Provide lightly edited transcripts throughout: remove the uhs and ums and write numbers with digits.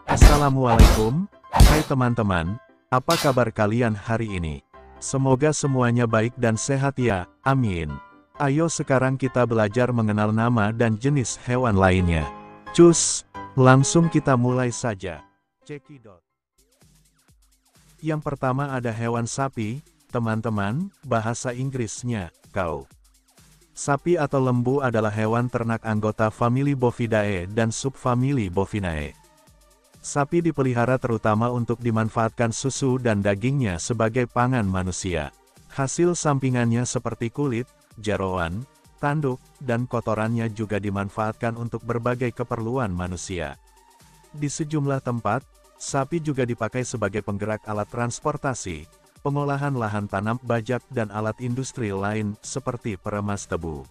Assalamualaikum, hai teman-teman, apa kabar kalian hari ini? Semoga semuanya baik dan sehat ya, amin. Ayo sekarang kita belajar mengenal nama dan jenis hewan lainnya. Cus, langsung kita mulai saja. Cekidot. Yang pertama ada hewan sapi, teman-teman, bahasa Inggrisnya, cow. Sapi atau lembu adalah hewan ternak anggota famili Bovidae dan subfamili Bovinae. Sapi dipelihara terutama untuk dimanfaatkan susu dan dagingnya sebagai pangan manusia. Hasil sampingannya seperti kulit, jeroan, tanduk, dan kotorannya juga dimanfaatkan untuk berbagai keperluan manusia. Di sejumlah tempat, sapi juga dipakai sebagai penggerak alat transportasi, pengolahan lahan tanam bajak dan alat industri lain seperti peremas tebu.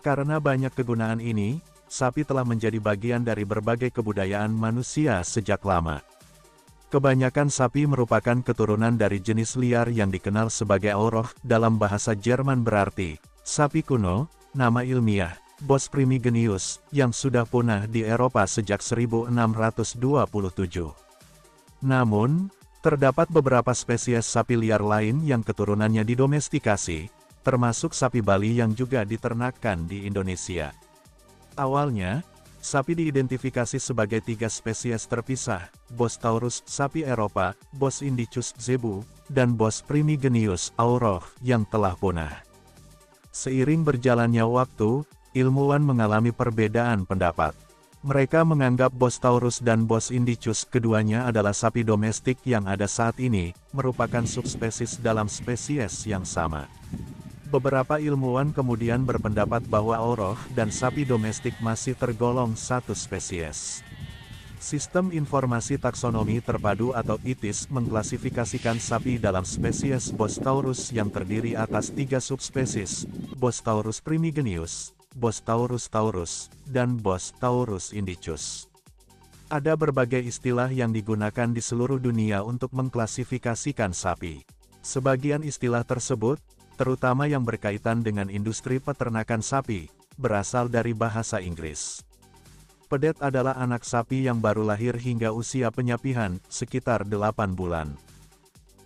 Karena banyak kegunaan ini, sapi telah menjadi bagian dari berbagai kebudayaan manusia sejak lama. Kebanyakan sapi merupakan keturunan dari jenis liar yang dikenal sebagai Auroch, dalam bahasa Jerman berarti sapi kuno, nama ilmiah Bos primigenius, yang sudah punah di Eropa sejak 1627. Namun, terdapat beberapa spesies sapi liar lain yang keturunannya didomestikasi, termasuk sapi Bali yang juga diternakkan di Indonesia. Awalnya, sapi diidentifikasi sebagai 3 spesies terpisah, Bos taurus sapi Eropa, Bos indicus zebu, dan Bos primigenius auroch yang telah punah. Seiring berjalannya waktu, ilmuwan mengalami perbedaan pendapat. Mereka menganggap Bos taurus dan Bos indicus keduanya adalah sapi domestik yang ada saat ini, merupakan subspesies dalam spesies yang sama. Beberapa ilmuwan kemudian berpendapat bahwa auroch dan sapi domestik masih tergolong satu spesies. Sistem Informasi Taksonomi Terpadu atau ITIS mengklasifikasikan sapi dalam spesies Bos taurus yang terdiri atas 3 subspesies, Bos taurus primigenius, Bos taurus taurus, dan Bos taurus indicus. Ada berbagai istilah yang digunakan di seluruh dunia untuk mengklasifikasikan sapi. Sebagian istilah tersebut, terutama yang berkaitan dengan industri peternakan sapi, berasal dari bahasa Inggris. Pedet adalah anak sapi yang baru lahir hingga usia penyapihan, sekitar 8 bulan.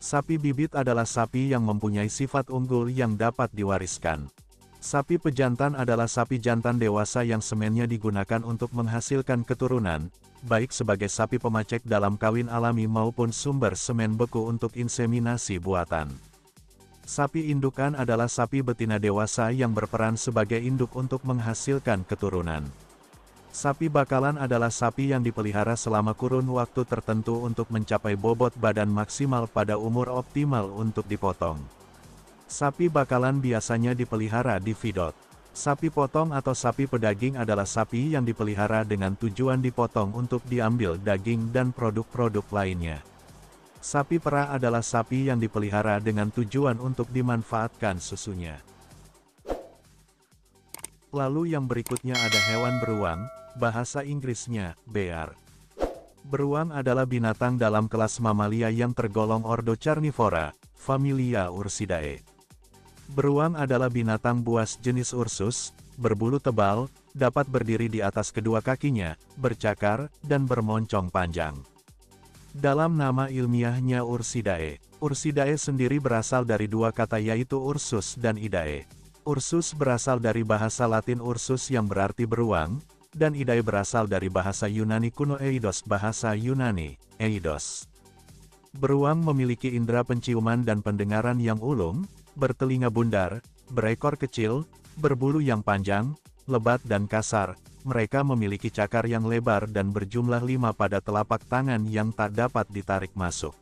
Sapi bibit adalah sapi yang mempunyai sifat unggul yang dapat diwariskan. Sapi pejantan adalah sapi jantan dewasa yang semennya digunakan untuk menghasilkan keturunan, baik sebagai sapi pemacek dalam kawin alami maupun sumber semen beku untuk inseminasi buatan. Sapi indukan adalah sapi betina dewasa yang berperan sebagai induk untuk menghasilkan keturunan. Sapi bakalan adalah sapi yang dipelihara selama kurun waktu tertentu untuk mencapai bobot badan maksimal pada umur optimal untuk dipotong. Sapi bakalan biasanya dipelihara di feedlot. Sapi potong atau sapi pedaging adalah sapi yang dipelihara dengan tujuan dipotong untuk diambil daging dan produk-produk lainnya. Sapi perah adalah sapi yang dipelihara dengan tujuan untuk dimanfaatkan susunya. Lalu yang berikutnya ada hewan beruang, bahasa Inggrisnya, bear. Beruang adalah binatang dalam kelas mamalia yang tergolong ordo Carnivora, familia Ursidae. Beruang adalah binatang buas jenis Ursus, berbulu tebal, dapat berdiri di atas kedua kakinya, bercakar, dan bermoncong panjang. Dalam nama ilmiahnya Ursidae, Ursidae sendiri berasal dari 2 kata yaitu Ursus dan Idae. Ursus berasal dari bahasa Latin Ursus yang berarti beruang, dan Idae berasal dari bahasa Yunani kuno Eidos bahasa Yunani, Eidos. Beruang memiliki indera penciuman dan pendengaran yang ulung, bertelinga bundar, berekor kecil, berbulu yang panjang, lebat dan kasar. Mereka memiliki cakar yang lebar dan berjumlah 5 pada telapak tangan yang tak dapat ditarik masuk.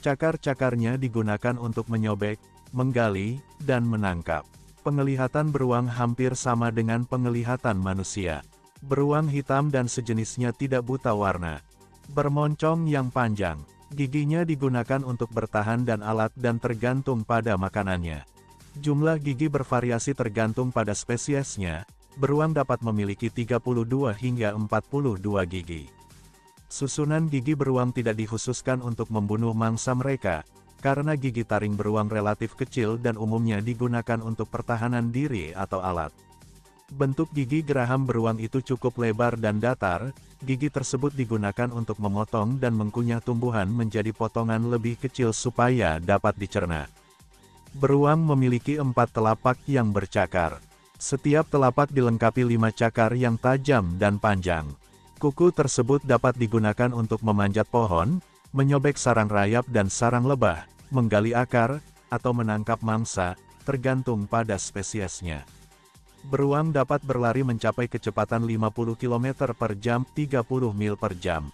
Cakar-cakarnya digunakan untuk menyobek, menggali, dan menangkap. Penglihatan beruang hampir sama dengan penglihatan manusia. Beruang hitam dan sejenisnya tidak buta warna. Bermoncong yang panjang. Giginya digunakan untuk bertahan dan alat dan tergantung pada makanannya. Jumlah gigi bervariasi tergantung pada spesiesnya. Beruang dapat memiliki 32 hingga 42 gigi. Susunan gigi beruang tidak dikhususkan untuk membunuh mangsa mereka, karena gigi taring beruang relatif kecil dan umumnya digunakan untuk pertahanan diri atau alat. Bentuk gigi geraham beruang itu cukup lebar dan datar, gigi tersebut digunakan untuk memotong dan mengkunyah tumbuhan menjadi potongan lebih kecil supaya dapat dicerna. Beruang memiliki 4 telapak yang bercakar. Setiap telapak dilengkapi 5 cakar yang tajam dan panjang. Kuku tersebut dapat digunakan untuk memanjat pohon, menyobek sarang rayap dan sarang lebah, menggali akar, atau menangkap mangsa, tergantung pada spesiesnya. Beruang dapat berlari mencapai kecepatan 50 km per jam, 30 mil per jam.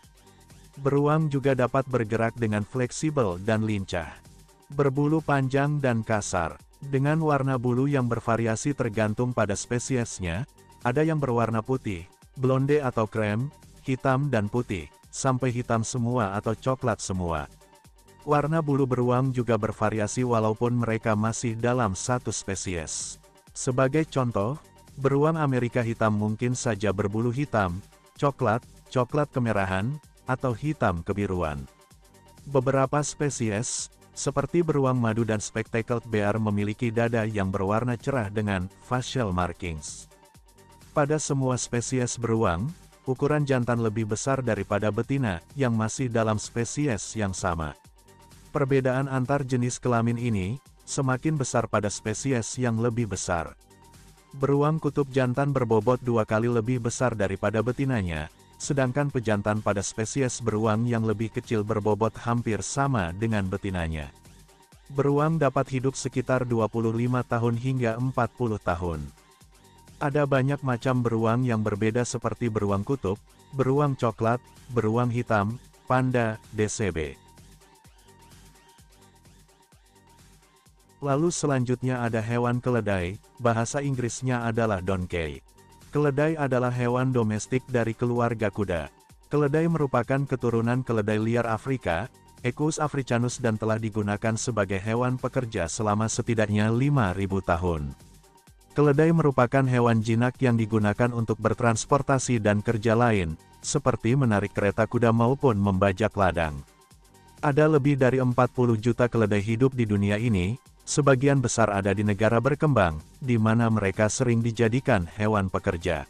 Beruang juga dapat bergerak dengan fleksibel dan lincah. Berbulu panjang dan kasar, dengan warna bulu yang bervariasi tergantung pada spesiesnya, ada yang berwarna putih, blonde atau krem, hitam dan putih, sampai hitam semua atau coklat semua. Warna bulu beruang juga bervariasi walaupun mereka masih dalam satu spesies. Sebagai contoh, beruang Amerika hitam mungkin saja berbulu hitam, coklat, coklat kemerahan, atau hitam kebiruan. Beberapa spesies, seperti beruang madu dan spectacled bear memiliki dada yang berwarna cerah dengan facial markings. Pada semua spesies beruang, ukuran jantan lebih besar daripada betina yang masih dalam spesies yang sama. Perbedaan antar jenis kelamin ini semakin besar pada spesies yang lebih besar. Beruang kutub jantan berbobot 2 kali lebih besar daripada betinanya, sedangkan pejantan pada spesies beruang yang lebih kecil berbobot hampir sama dengan betinanya. Beruang dapat hidup sekitar 25 tahun hingga 40 tahun. Ada banyak macam beruang yang berbeda seperti beruang kutub, beruang coklat, beruang hitam, panda, DCB. Lalu selanjutnya ada hewan keledai, bahasa Inggrisnya adalah donkey. Keledai adalah hewan domestik dari keluarga kuda. Keledai merupakan keturunan keledai liar Afrika, Equus africanus dan telah digunakan sebagai hewan pekerja selama setidaknya 5.000 tahun. Keledai merupakan hewan jinak yang digunakan untuk bertransportasi dan kerja lain, seperti menarik kereta kuda maupun membajak ladang. Ada lebih dari 40 juta keledai hidup di dunia ini. Sebagian besar ada di negara berkembang, di mana mereka sering dijadikan hewan pekerja.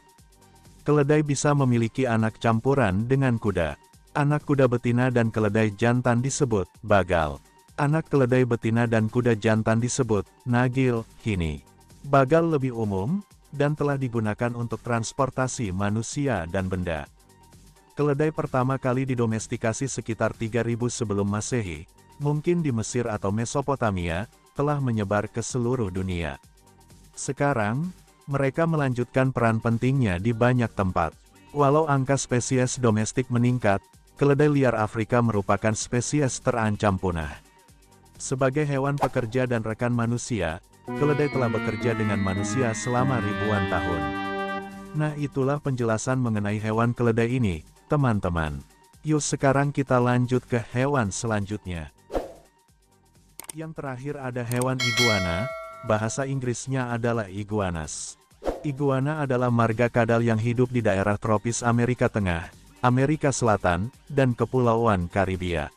Keledai bisa memiliki anak campuran dengan kuda. Anak kuda betina dan keledai jantan disebut bagal. Anak keledai betina dan kuda jantan disebut nagil, hini. Bagal lebih umum, dan telah digunakan untuk transportasi manusia dan benda. Keledai pertama kali didomestikasi sekitar 3000 sebelum Masehi, mungkin di Mesir atau Mesopotamia, telah menyebar ke seluruh dunia. Sekarang, mereka melanjutkan peran pentingnya di banyak tempat. Walau angka spesies domestik meningkat, keledai liar Afrika merupakan spesies terancam punah. Sebagai hewan pekerja dan rekan manusia, keledai telah bekerja dengan manusia selama ribuan tahun. Nah, itulah penjelasan mengenai hewan keledai ini, teman-teman. Yuk sekarang kita lanjut ke hewan selanjutnya. Yang terakhir ada hewan iguana, bahasa Inggrisnya adalah iguanas. Iguana adalah marga kadal yang hidup di daerah tropis Amerika Tengah, Amerika Selatan, dan Kepulauan Karibia.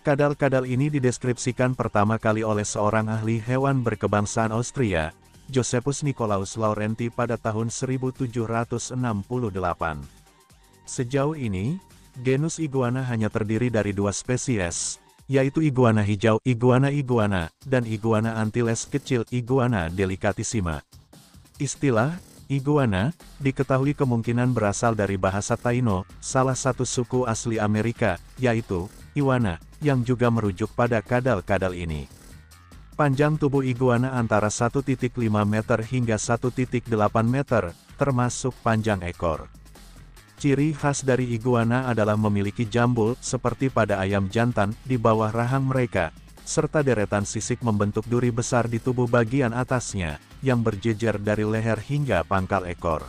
Kadal-kadal ini dideskripsikan pertama kali oleh seorang ahli hewan berkebangsaan Austria, Josephus Nicolaus Laurenti pada tahun 1768. Sejauh ini, genus iguana hanya terdiri dari 2 spesies, yaitu iguana hijau, iguana, dan iguana antilles kecil, iguana delicatissima. Istilah iguana diketahui kemungkinan berasal dari bahasa Taino, salah satu suku asli Amerika, yaitu Iwana, yang juga merujuk pada kadal-kadal ini. Panjang tubuh iguana antara 1,5 meter hingga 1,8 meter, termasuk panjang ekor. Ciri khas dari iguana adalah memiliki jambul, seperti pada ayam jantan, di bawah rahang mereka, serta deretan sisik membentuk duri besar di tubuh bagian atasnya, yang berjejer dari leher hingga pangkal ekor.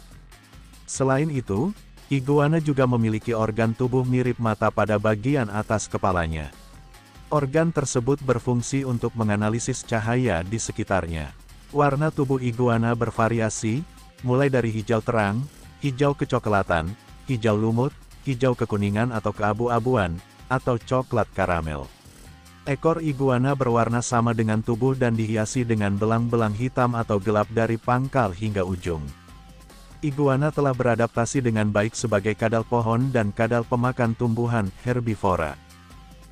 Selain itu, iguana juga memiliki organ tubuh mirip mata pada bagian atas kepalanya. Organ tersebut berfungsi untuk menganalisis cahaya di sekitarnya. Warna tubuh iguana bervariasi, mulai dari hijau terang, hijau kecoklatan, hijau lumut, hijau kekuningan atau keabu-abuan, atau coklat karamel. Ekor iguana berwarna sama dengan tubuh dan dihiasi dengan belang-belang hitam atau gelap dari pangkal hingga ujung. Iguana telah beradaptasi dengan baik sebagai kadal pohon dan kadal pemakan tumbuhan herbivora.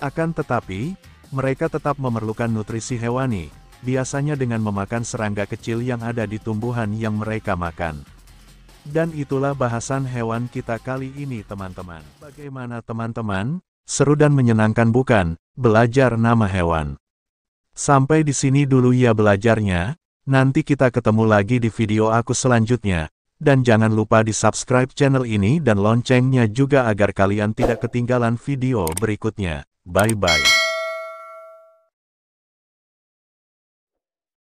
Akan tetapi, mereka tetap memerlukan nutrisi hewani, biasanya dengan memakan serangga kecil yang ada di tumbuhan yang mereka makan. Dan itulah bahasan hewan kita kali ini teman-teman. Bagaimana teman-teman? Seru dan menyenangkan bukan? Belajar nama hewan. Sampai di sini dulu ya belajarnya, nanti kita ketemu lagi di video aku selanjutnya. Dan jangan lupa di subscribe channel ini dan loncengnya juga agar kalian tidak ketinggalan video berikutnya. Bye-bye.